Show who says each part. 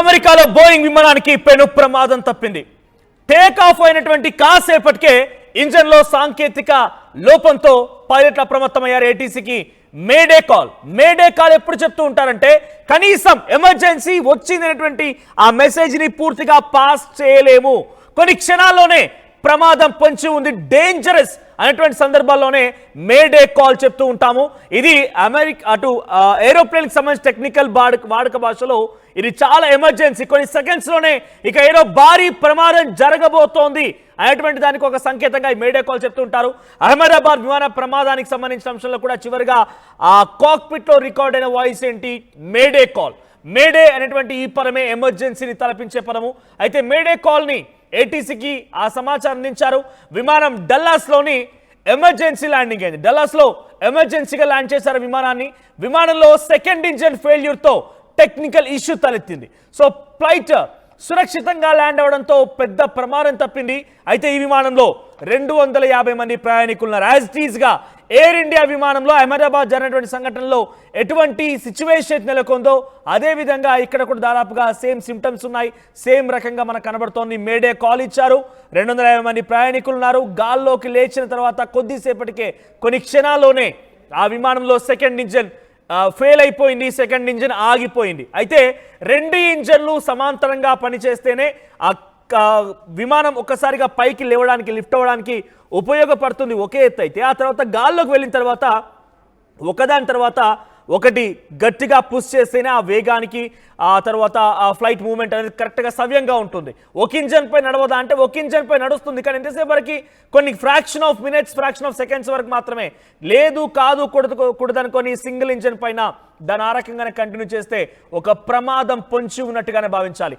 Speaker 1: అమెరికాలో బోయింగ్ విమానానికి పెను ప్రమాదం తప్పింది. టేక్ ఆఫ్ అయినటువంటి కాసేపటికే ఇంజన్ లో సాంకేతిక లోపంతో పైలట్లు అప్రమత్తమయ్యారు. ఏటీసీకి మేడే కాల్ ఎప్పుడు చెప్తూ ఉంటారంటే కనీసం ఎమర్జెన్సీ వచ్చిందనేటువంటి ఆ మెసేజ్ ని పూర్తిగా పాస్ చేయలేము. కొన్ని క్షణాల్లోనే ప్రమాదం పొంచి ఉంది, డేంజరస్ అనేటువంటి సందర్భాల్లోనే మేడే కాల్ చెప్తూ ఉంటాము. ఇది అటు ఏరోప్లేన్ కి సంబంధించిన టెక్నికల్ వాడుక భాషలో ఇది చాలా ఎమర్జెన్సీ. కొన్ని సెకండ్స్ లోనే ఇక ఏదో భారీ ప్రమాదం జరగబోతోంది అనేటువంటి దానికి ఒక సంకేతంగా ఈ మేడే కాల్ చెప్తూ ఉంటారు. అహ్మదాబాద్ విమాన ప్రమాదానికి సంబంధించిన అంశంలో కూడా చివరిగా ఆ కాక్పిట్ లో రికార్డ్ అయిన వాయిస్ ఏంటి? May Day call. మేడే అనేటువంటి ఈ పదమే ఎమర్జెన్సీని తలపించే పదము. అయితే మేడే కాల్ ని ఏటీసీకి ఆ సమాచారం అందించారు. విమానం డల్లాస్ లోని ఎమర్జెన్సీ ల్యాండింగ్ అయింది. డల్లాస్ లో ఎమర్జెన్సీగా ల్యాండ్ చేశారు విమానాన్ని. విమానంలో సెకండ్ ఇంజన్ ఫెయిల్యూర్ తో టెక్నికల్ ఇష్యూ తలెత్తింది. సో ఫ్లైట్ సురక్షితంగా ల్యాండ్ అవడంతో పెద్ద ప్రమాదం తప్పింది. అయితే ఈ విమానంలో 250 మంది ప్రయాణికులున్నారు. యాజ్ ఇట్ ఈజ్ గా ఎయిర్ ఇండియా విమానంలో అహ్మదాబాద్ జరిగినటువంటి సంఘటనలో ఎటువంటి సిచ్యువేషన్ నెలకొందో అదే విధంగా ఇక్కడ కూడా దాదాపుగా సేమ్ సిమ్టమ్స్ ఉన్నాయి. సేమ్ రకంగా మనకు కనబడుతోంది. మేడే కాల్ ఇచ్చారు. 250 మంది ప్రయాణికులు ఉన్నారు. గాల్లోకి లేచిన తర్వాత కొద్దిసేపటికే కొన్ని క్షణాల్లోనే ఆ విమానంలో సెకండ్ ఇంజన్ ఫెయిల్ అయిపోయింది. సెకండ్ ఇంజన్ ఆగిపోయింది. అయితే 2 ఇంజన్లు సమాంతరంగా పనిచేస్తేనే ఆ విమానం ఒక్కసారిగా పైకి లేవడానికి, లిఫ్ట్ అవ్వడానికి ఉపయోగపడుతుంది. ఒకే ఎత్తు అయితే ఆ తర్వాత గాల్లోకి వెళ్ళిన తర్వాత ఒకదాని తర్వాత ఒకటి గట్టిగా పుష్ చేస్తేనే ఆ వేగానికి ఆ తర్వాత ఆ ఫ్లైట్ మూవ్మెంట్ అనేది కరెక్ట్గా సవ్యంగా ఉంటుంది. ఒక ఇంజన్ పై నడవదా అంటే ఒక ఇంజన్ పై నడుస్తుంది, కానీ ఎంతసేపు వరకు కొన్ని fraction of minutes, fraction of seconds వరకు మాత్రమే. లేదు కాదు కూడదనుకొని సింగిల్ ఇంజన్ పైన దాని ఆ రకంగానే కంటిన్యూ చేస్తే ఒక ప్రమాదం పొంచి ఉన్నట్టుగానే భావించాలి.